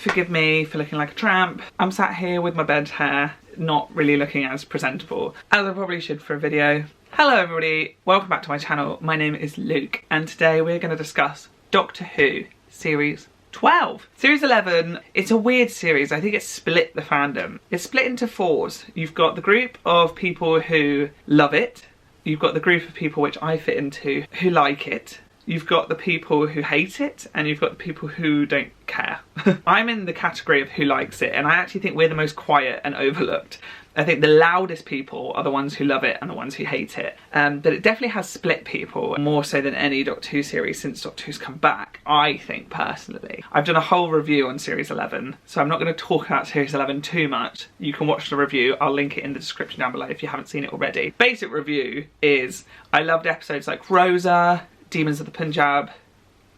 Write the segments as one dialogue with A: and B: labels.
A: forgive me for looking like a tramp. I'm sat here with my bed hair, not really looking as presentable as I probably should for a video. Hello everybody, welcome back to my channel. My name is Luke and today we're going to discuss Doctor Who Series 12. Series 11, it's a weird series. I think it's split the fandom. It's split into fours. You've got the group of people who love it. You've got the group of people, which I fit into, who like it. You've got the people who hate it, and you've got the people who don't care. I'm in the category of who likes it, and I actually think we're the most quiet and overlooked. I think the loudest people are the ones who love it and the ones who hate it. But it definitely has split people, more so than any Doctor Who series since Doctor Who's come back, I think, personally. I've done a whole review on Series 11, so I'm not going to talk about Series 11 too much. You can watch the review, I'll link it in the description down below if you haven't seen it already. Basic review is, I loved episodes like Rosa, Demons of the Punjab,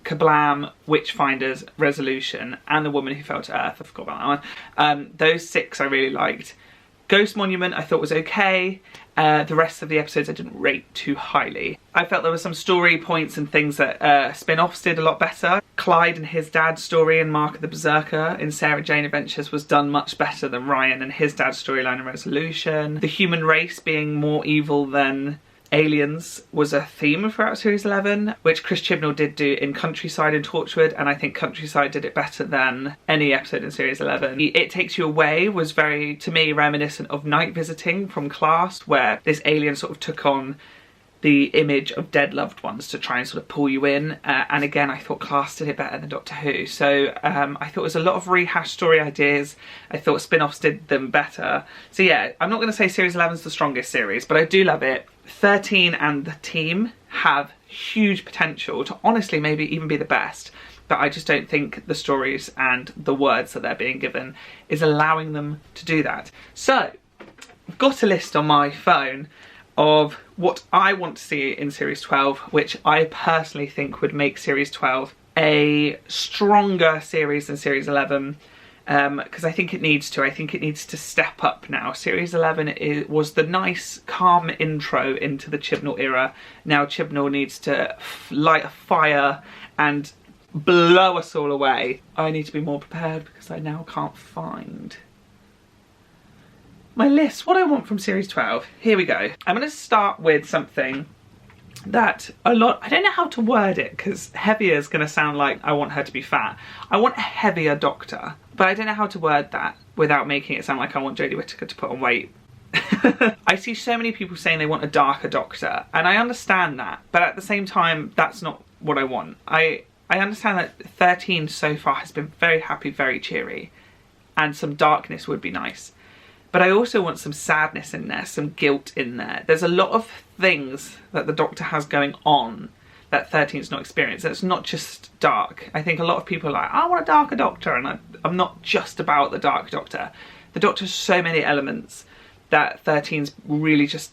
A: Kablam, Witchfinders, Resolution, and The Woman Who Fell to Earth. I forgot about that one. Those 6 I really liked. Ghost Monument I thought was okay. The rest of the episodes I didn't rate too highly. I felt there were some story points and things that spin-offs did a lot better. Clyde and his dad's story in Mark of the Berserker in Sarah Jane Adventures was done much better than Ryan and his dad's storyline in Resolution. The human race being more evil than aliens was a theme throughout Series 11, which Chris Chibnall did do in Countryside and Torchwood, and I think Countryside did it better than any episode in Series 11. It Takes You Away was very, to me, reminiscent of Night Visiting from Class, where this alien sort of took on the image of dead loved ones to try and sort of pull you in, and again I thought Class did it better than Doctor Who, so I thought it was a lot of rehashed story ideas. I thought spin-offs did them better. So yeah, I'm not going to say Series 11 is the strongest series, but I do love it. 13 and the team have huge potential to honestly maybe even be the best, but I just don't think the stories and the words that they're being given is allowing them to do that. So I've got a list on my phone of what I want to see in Series 12, which I personally think would make Series 12 a stronger series than Series 11, because I think it needs to. I think it needs to step up now. Series 11 was the nice, calm intro into the Chibnall era. Now Chibnall needs to light a fire and blow us all away. I need to be more prepared because I now can't find my list. What I want from Series 12. Here we go. I'm going to start with something that I don't know how to word it, because heavier is going to sound like I want her to be fat. I want a heavier Doctor, but I don't know how to word that without making it sound like I want Jodie Whittaker to put on weight. I see so many people saying they want a darker Doctor, and I understand that, but at the same time, that's not what I want. I understand that 13 so far has been very happy, very cheery, and some darkness would be nice. But I also want some sadness in there, some guilt in there. There's a lot of things that the Doctor has going on that 13's not experienced. It's not just dark. I think a lot of people are like, I want a darker Doctor, and I'm not just about the dark Doctor. The Doctor has so many elements that 13's really just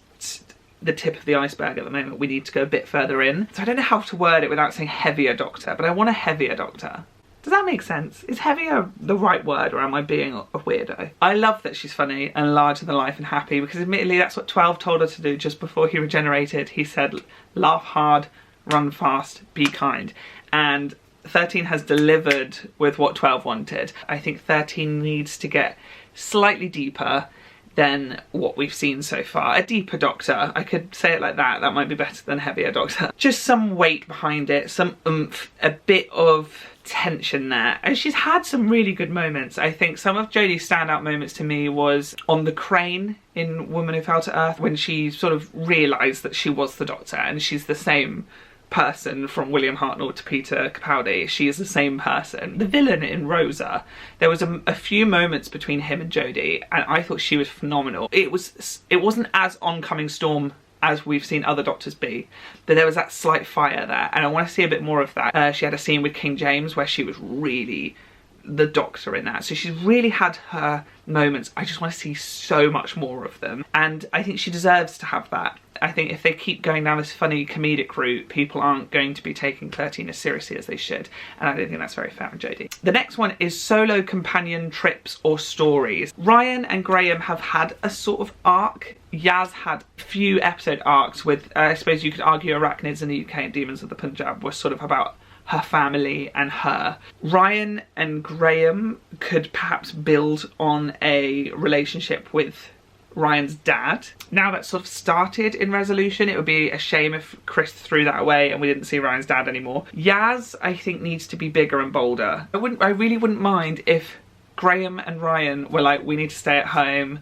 A: the tip of the iceberg at the moment. We need to go a bit further in. So I don't know how to word it without saying heavier Doctor, but I want a heavier Doctor. Does that make sense? Is heavier the right word, or am I being a weirdo? I love that she's funny and larger than life and happy, because admittedly that's what 12 told her to do just before he regenerated. He said, laugh hard, run fast, be kind. And 13 has delivered with what 12 wanted. I think 13 needs to get slightly deeper than what we've seen so far. A deeper Doctor, I could say it like that. That might be better than heavier Doctor. Just some weight behind it, some oomph, a bit of tension there. And she's had some really good moments. I think some of Jodie's standout moments to me was on the crane in Woman Who Fell to Earth, when she sort of realised that she was the Doctor, and she's the same person from William Hartnell to Peter Capaldi. She is the same person. The villain in Rosa, there was a few moments between him and Jodie, and I thought she was phenomenal. It wasn't as oncoming storm as we've seen other Doctors be, but there was that slight fire there, and I want to see a bit more of that. She had a scene with King James where she was really the Doctor in that, so she's really had her moments. I just want to see so much more of them, and I think she deserves to have that. I think if they keep going down this funny comedic route, people aren't going to be taking 13 as seriously as they should, and I don't think that's very fair on Jodie. The next one is solo companion trips or stories. Ryan and Graham have had a sort of arc. Yaz had a few episode arcs with, I suppose you could argue, Arachnids in the UK and Demons of the Punjab were sort of about her family and her. Ryan and Graham could perhaps build on a relationship with Ryan's dad. Now that's sort of started in Resolution, it would be a shame if Chris threw that away and we didn't see Ryan's dad anymore. Yaz, I think, needs to be bigger and bolder. I really wouldn't mind if Graham and Ryan were like, we need to stay at home,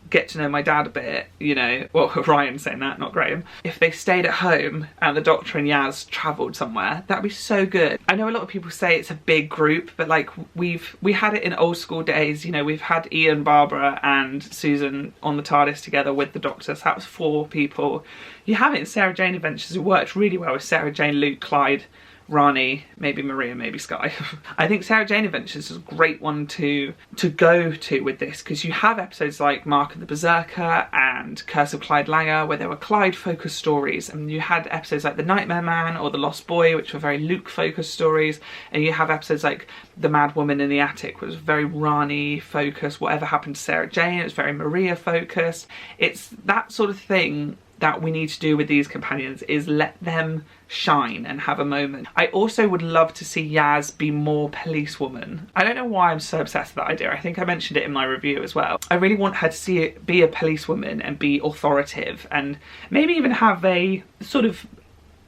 A: get to know my dad a bit, you know. Well, Ryan's saying that, not Graham. If they stayed at home and the Doctor and Yaz travelled somewhere, that'd be so good. I know a lot of people say it's a big group, but like we had it in old school days, you know. We've had Ian, Barbara and Susan on the TARDIS together with the Doctor, so that was 4 people. You have it in Sarah Jane Adventures. It worked really well with Sarah Jane, Luke, Clyde, Rani, maybe Maria, maybe Sky. I think Sarah Jane Adventures is a great one to go to with this, because you have episodes like Mark and the Berserker and Curse of Clyde Langer where there were Clyde focused stories, and you had episodes like The Nightmare Man or The Lost Boy, which were very Luke focused stories, and you have episodes like The Mad Woman in the Attic, which was very Rani focused. Whatever Happened to Sarah Jane, it was very Maria focused. It's that sort of thing that we need to do with these companions, is let them shine and have a moment. I also would love to see Yaz be more policewoman. I don't know why I'm so obsessed with that idea. I think I mentioned it in my review as well. I really want her to see it, be a policewoman and be authoritative, and maybe even have a sort of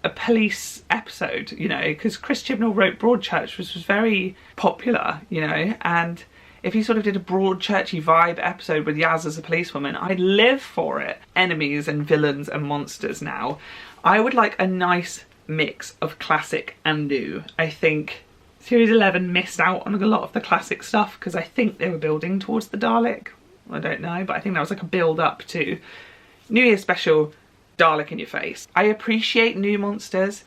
A: a police episode, you know, because Chris Chibnall wrote Broadchurch, which was very popular, you know, and if he sort of did a Broadchurchy vibe episode with Yaz as a policewoman, I'd live for it. Enemies and villains and monsters now. I would like a nice mix of classic and new. I think Series 11 missed out on a lot of the classic stuff because I think they were building towards the Dalek. I don't know, but I think that was like a build up to New Year special, Dalek in your face. I appreciate new monsters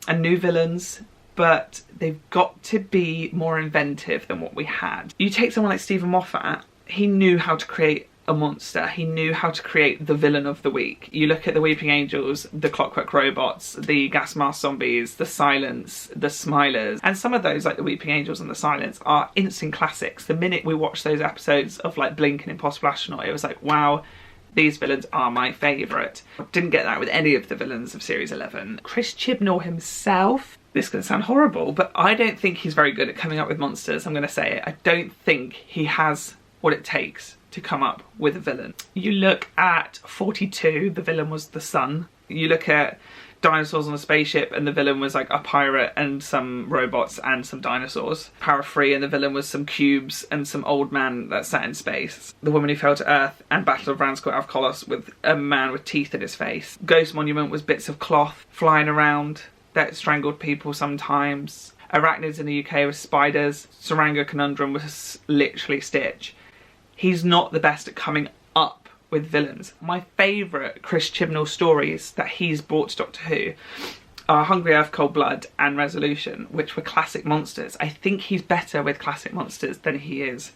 A: and new villains, but they've got to be more inventive than what we had. You take someone like Stephen Moffat, he knew how to create a monster. He knew how to create the villain of the week. You look at the Weeping Angels, the Clockwork Robots, the Gas Mask Zombies, the Silence, the Smilers, and some of those, like the Weeping Angels and the Silence, are instant classics. The minute we watched those episodes of like Blink and Impossible Astronaut, it was like, wow, these villains are my favourite. Didn't get that with any of the villains of Series 11. Chris Chibnall himself, this is going to sound horrible, but I don't think he's very good at coming up with monsters. I'm going to say it. I don't think he has what it takes to come up with a villain. You look at 42, the villain was the sun. You look at Dinosaurs on a Spaceship and the villain was like a pirate and some robots and some dinosaurs. Power Free and the villain was some cubes and some old man that sat in space. The Woman Who Fell to Earth and Battle of Ranskoor Avkolos with a man with teeth in his face. Ghost Monument was bits of cloth flying around that strangled people sometimes. Arachnids in the UK was spiders. Saranga Conundrum was literally Stitch. He's not the best at coming up with villains. My favourite Chris Chibnall stories that he's brought to Doctor Who are Hungry Earth, Cold Blood and Resolution, which were classic monsters. I think he's better with classic monsters than he is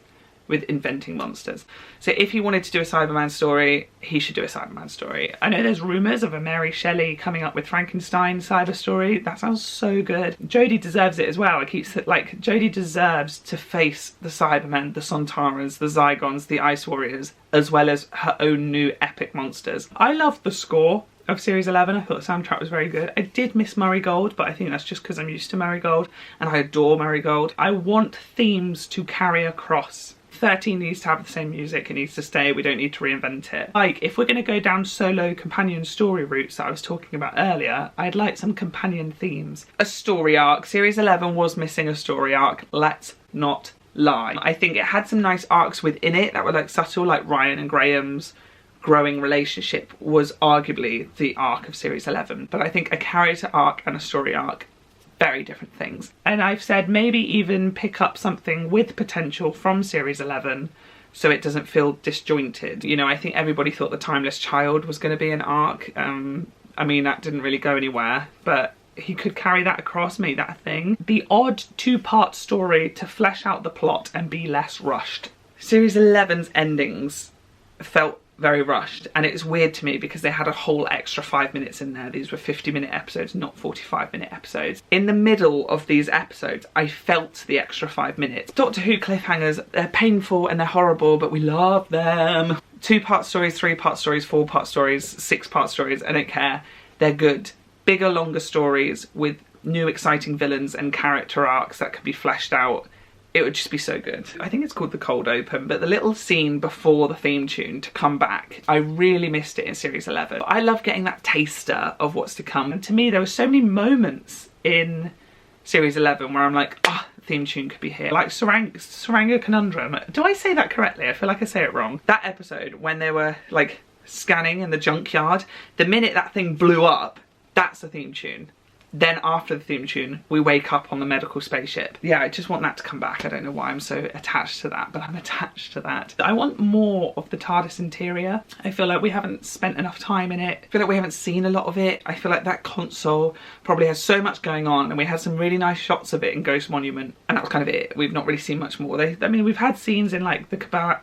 A: with inventing monsters. So if he wanted to do a Cyberman story, he should do a Cyberman story. I know there's rumours of a Mary Shelley coming up with Frankenstein cyber story. That sounds so good. Jodie deserves it as well. I keep like, Jodie deserves to face the Cybermen, the Sontarans, the Zygons, the Ice Warriors, as well as her own new epic monsters. I loved the score of Series 11. I thought the soundtrack was very good. I did miss Murray Gold, but I think that's just because I'm used to Murray Gold and I adore Murray Gold. I want themes to carry across. 13 needs to have the same music, it needs to stay, we don't need to reinvent it. Like, if we're going to go down solo companion story routes that I was talking about earlier, I'd like some companion themes. A story arc. Series 11 was missing a story arc, let's not lie. I think it had some nice arcs within it that were like subtle, like Ryan and Graham's growing relationship was arguably the arc of Series 11. But I think a character arc and a story arc, very different things. And I've said maybe even pick up something with potential from Series 11 so it doesn't feel disjointed. You know, I think everybody thought The Timeless Child was going to be an arc. I mean, that didn't really go anywhere, but he could carry that across, make that a thing. The odd 2-part story to flesh out the plot and be less rushed. Series 11's endings felt very rushed, and it's weird to me because they had a whole extra 5 minutes in there. These were 50-minute episodes, not 45-minute episodes. In the middle of these episodes, I felt the extra 5 minutes. Doctor Who cliffhangers, they're painful and they're horrible, but we love them. 2-part stories, 3-part stories, 4-part stories, 6-part stories, I don't care. They're good. Bigger, longer stories with new exciting villains and character arcs that can be fleshed out. it would just be so good. I think it's called The Cold Open, but the little scene before the theme tune to come back, I really missed it in series 11. I love getting that taster of what's to come. And to me, there were so many moments in series 11 where I'm like, oh, the theme tune could be here. Like Saranga Conundrum. Do I say that correctly? I feel like I say it wrong. That episode when they were like scanning in the junkyard, the minute that thing blew up, that's the theme tune. Then after the theme tune, we wake up on the medical spaceship. Yeah, I just want that to come back. I don't know why I'm so attached to that, but I'm attached to that. I want more of the TARDIS interior. I feel like we haven't spent enough time in it. I feel like we haven't seen a lot of it. I feel like that console probably has so much going on, and we had some really nice shots of it in Ghost Monument, and that was kind of it. We've not really seen much more. I mean, we've had scenes in like the Kablam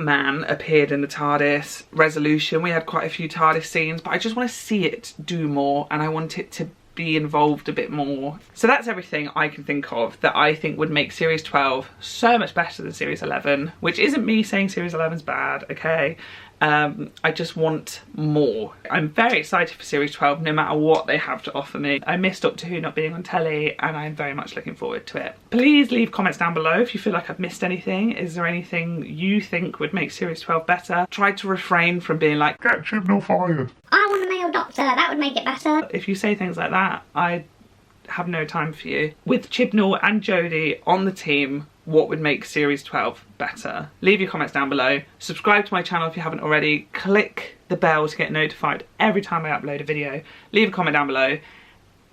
A: Man appeared in the TARDIS. Resolution, we had quite a few TARDIS scenes, but I just want to see it do more, and I want it to be involved a bit more. So that's everything I can think of that I think would make series 12 so much better than series 11, which isn't me saying series 11's bad, okay? I just want more. I'm very excited for series 12 no matter what they have to offer me. I missed Doctor Who not being on telly, and I'm very much looking forward to it. Please leave comments down below if you feel like I've missed anything. Is there anything you think would make series 12 better? Try to refrain from being like, get Chibnall fired.
B: I want a male doctor, that would make it better.
A: If you say things like that, I have no time for you. With Chibnall and Jodie on the team, what would make series 12 better? Leave your comments down below. Subscribe to my channel if you haven't already. Click the bell to get notified every time I upload a video. Leave a comment down below.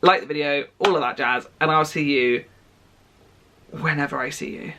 A: Like the video, all of that jazz, and I'll see you whenever I see you.